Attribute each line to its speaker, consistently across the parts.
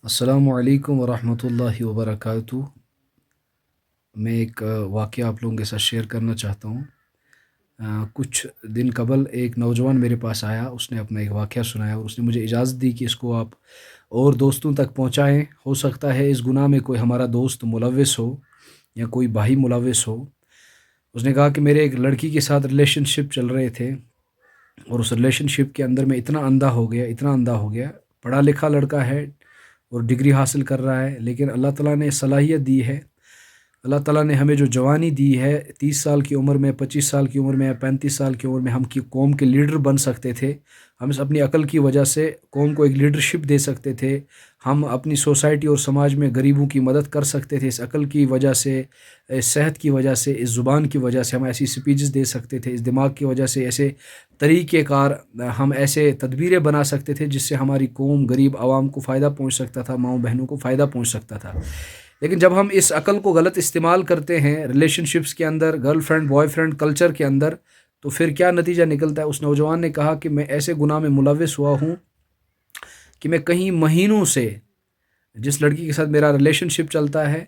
Speaker 1: السلام علیکم ورحمۃ اللہ وبرکاتہ۔ میں ایک واقعہ آپ لوگوں کے ساتھ شیئر کرنا چاہتا ہوں۔ کچھ دن قبل ایک نوجوان میرے پاس آیا، اس نے اپنا ایک واقعہ سنایا اور اس نے مجھے اجازت دی کہ اس کو آپ اور دوستوں تک پہنچائیں۔ ہو سکتا ہے اس گناہ میں کوئی ہمارا دوست ملوث ہو یا کوئی بھائی ملوث ہو۔ اس نے کہا کہ میرے ایک لڑکی کے ساتھ ریلیشن شپ چل رہے تھے اور اس ریلیشن شپ کے اندر میں اتنا اندھا ہو گیا، پڑھا لکھا لڑکا ہے اور ڈگری حاصل کر رہا ہے، لیکن اللہ تعالیٰ نے صلاحیت دی ہے۔ اللہ تعالیٰ نے ہمیں جو جوانی دی ہے، 30 سال کی عمر میں، 25 سال کی عمر میں یا 35 سال کی عمر میں ہم کی قوم کے لیڈر بن سکتے تھے۔ ہم اس اپنی عقل کی وجہ سے قوم کو ایک لیڈرشپ دے سکتے تھے۔ ہم اپنی سوسائٹی اور سماج میں غریبوں کی مدد کر سکتے تھے۔ اس عقل کی وجہ سے، اس صحت کی وجہ سے، اس زبان کی وجہ سے ہم ایسی سپیچز دے سکتے تھے۔ اس دماغ کی وجہ سے ایسے طریقہ کار، ہم ایسے تدبیریں بنا سکتے تھے جس سے ہماری قوم، غریب عوام کو فائدہ پہنچ سکتا تھا، ماؤں بہنوں کو فائدہ پہنچ سکتا تھا۔ لیکن جب ہم اس عقل کو غلط استعمال کرتے ہیں ریلیشن شپس کے اندر، girlfriend boyfriend culture کے اندر، تو پھر کیا نتیجہ نکلتا ہے؟ اس نوجوان نے کہا کہ میں ایسے گناہ میں ملوث ہوا ہوں کہ میں کئی مہینوں سے جس لڑکی کے ساتھ میرا ریلیشن شپ چلتا ہے،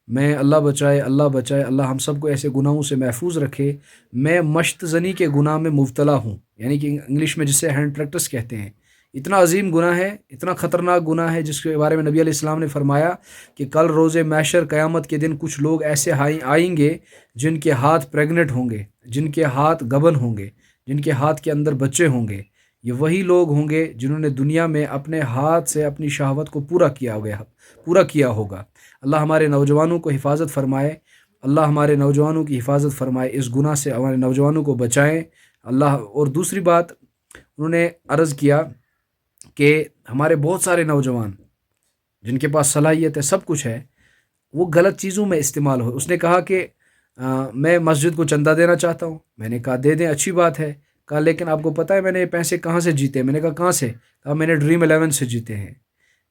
Speaker 1: میں اللہ بچائے، اللہ بچائے، اللہ ہم سب کو ایسے گناہوں سے محفوظ رکھے، میں مشت زنی کے گناہ میں مبتلا ہوں، یعنی کہ انگلش میں جسے ہینڈ پریکٹس کہتے ہیں۔ اتنا عظیم گناہ ہے، اتنا خطرناک گناہ ہے، جس کے بارے میں نبی علیہ السلام نے فرمایا کہ کل روز محشر قیامت کے دن کچھ لوگ ایسے آئیں گے جن کے ہاتھ پریگنٹ ہوں گے، جن کے ہاتھ گبن ہوں گے، جن کے ہاتھ کے اندر بچے ہوں گے۔ یہ وہی لوگ ہوں گے جنہوں نے دنیا میں اپنے ہاتھ سے اپنی شہوت کو پورا کیا ہوگا۔ اللہ ہمارے نوجوانوں کو حفاظت فرمائے، اللہ ہمارے نوجوانوں کی حفاظت فرمائے، اس گناہ سے ہمارے نوجوانوں کو بچائیں اللہ۔ اور دوسری بات انہوں نے عرض کیا کہ ہمارے بہت سارے نوجوان جن کے پاس صلاحیت ہے، سب کچھ ہے، وہ غلط چیزوں میں استعمال ہو۔ اس نے کہا کہ میں مسجد کو چندہ دینا چاہتا ہوں۔ میں نے کہا دے دیں، اچھی بات ہے۔ کہا لیکن آپ کو پتہ ہے میں نے یہ پیسے کہاں سے جیتے؟ میں نے کہا کہاں سے؟ کہا میں نے ڈریم 11 سے جیتے ہیں۔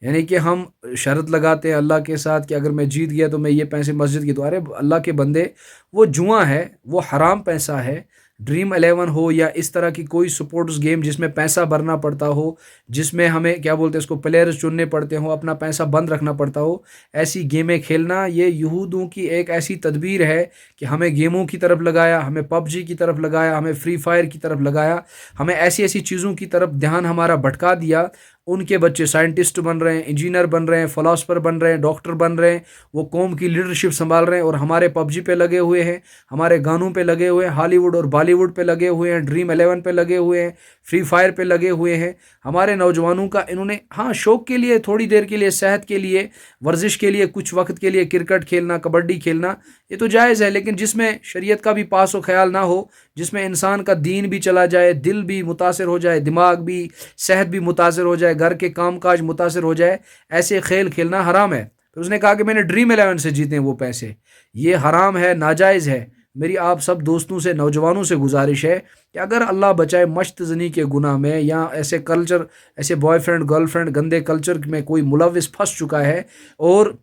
Speaker 1: یعنی کہ ہم شرط لگاتے ہیں اللہ کے ساتھ کہ اگر میں جیت گیا تو میں یہ پیسے مسجد کی دوں۔ ارے اللہ کے بندے، وہ جوا ہے، وہ حرام پیسہ ہے۔ ڈریم 11 ہو یا اس طرح کی کوئی سپورٹس گیم جس میں پیسہ بھرنا پڑتا ہو، جس میں ہمیں کیا بولتے ہیں اس کو، پلیئرز چننے پڑتے ہوں، اپنا پیسہ بند رکھنا پڑتا ہو، ایسی گیمیں کھیلنا یہ یہودوں کی ایک ایسی تدبیر ہے کہ ہمیں گیموں کی طرف لگایا، ہمیں پب جی کی طرف لگایا، ہمیں فری فائر کی طرف لگایا، ہمیں ایسی ایسی چیزوں کی طرف دھیان ہمارا بھٹکا دیا۔ ان کے بچے سائنٹسٹ بن رہے ہیں، انجینئر بن رہے ہیں، فلاسفر بن رہے ہیں، ڈاکٹر بن رہے ہیں، وہ قوم کی لیڈرشپ سنبھال رہے ہیں، اور ہمارے پب جی پہ لگے ہوئے ہیں، ہمارے گانوں پہ لگے ہوئے ہیں، ہالی ووڈ اور بالی ووڈ پہ لگے ہوئے ہیں، ڈریم 11 پہ لگے ہوئے ہیں، فری فائر پہ لگے ہوئے ہیں۔ ہمارے نوجوانوں کا انہوں نے شوق کے لیے، تھوڑی دیر کے لیے، صحت کے لیے، ورزش کے لیے، کچھ وقت کے لیے کرکٹ کھیلنا، کبڈی کھیلنا، یہ تو جائز ہے، لیکن جس میں شریعت کا بھی پاس و خیال نہ ہو، جس میں انسان کا دین بھی چلا جائے، دل بھی متاثر ہو جائے، دماغ بھی، صحت بھی متاثر ہو جائے، گھر کے کام کاج متاثر ہو جائے، ایسے کھیل کھیلنا حرام ہے۔ پھر اس نے کہا کہ میں نے ڈریم 11 سے جیتے ہیں وہ پیسے، یہ حرام ہے، ناجائز ہے۔ میری آپ سب دوستوں سے، نوجوانوں سے گزارش ہے کہ اگر اللہ بچائے مشت زنی کے گناہ میں یا ایسے کلچر، ایسے بوائے فرینڈ گرل فرینڈ گندے کلچر میں کوئی ملوث پھنس چکا ہے اور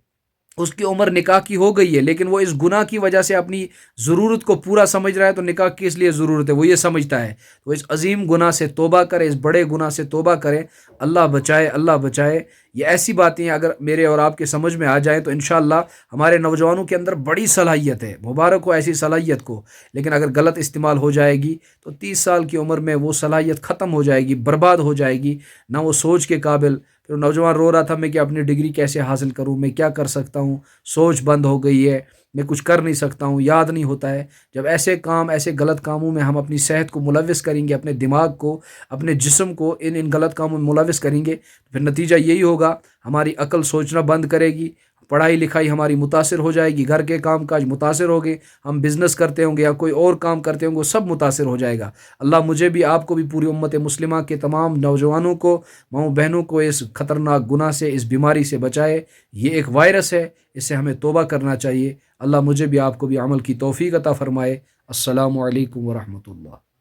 Speaker 1: اس کی عمر نکاح کی ہو گئی ہے، لیکن وہ اس گناہ کی وجہ سے اپنی ضرورت کو پورا سمجھ رہا ہے، تو نکاح کس لیے ضرورت ہے وہ یہ سمجھتا ہے، تو اس عظیم گناہ سے توبہ کرے، اس بڑے گناہ سے توبہ کرے۔ اللہ بچائے، اللہ بچائے۔ یہ ایسی باتیں اگر میرے اور آپ کے سمجھ میں آ جائیں تو انشاءاللہ ہمارے نوجوانوں کے اندر بڑی صلاحیت ہے، مبارک ہو ایسی صلاحیت کو، لیکن اگر غلط استعمال ہو جائے گی تو 30 سال کی عمر میں وہ صلاحیت ختم ہو جائے گی، برباد ہو جائے گی، نہ وہ سوچ کے قابل۔ پھر نوجوان رو رہا تھا میں کہ اپنی ڈگری کیسے حاصل کروں، میں کیا کر سکتا ہوں، سوچ بند ہو گئی ہے، میں کچھ کر نہیں سکتا ہوں، یاد نہیں ہوتا ہے۔ جب ایسے کام، ایسے غلط کاموں میں ہم اپنی صحت کو ملوث کریں گے، اپنے دماغ کو، اپنے جسم کو ان غلط کاموں میں ملوث کریں گے، پھر نتیجہ یہی ہوگا، ہماری عقل سوچنا بند کرے گی، پڑھائی لکھائی ہماری متاثر ہو جائے گی، گھر کے کام کاج متاثر ہوگے، ہم بزنس کرتے ہوں گے یا کوئی اور کام کرتے ہوں گے، سب متاثر ہو جائے گا۔ اللہ مجھے بھی، آپ کو بھی، پوری امت مسلمہ کے تمام نوجوانوں کو، ماؤں بہنوں کو اس خطرناک گناہ سے، اس بیماری سے بچائے۔ یہ ایک وائرس ہے، اس سے ہمیں توبہ کرنا چاہیے۔ اللہ مجھے بھی، آپ کو بھی عمل کی توفیق عطا فرمائے۔ السلام علیکم ورحمۃ اللہ۔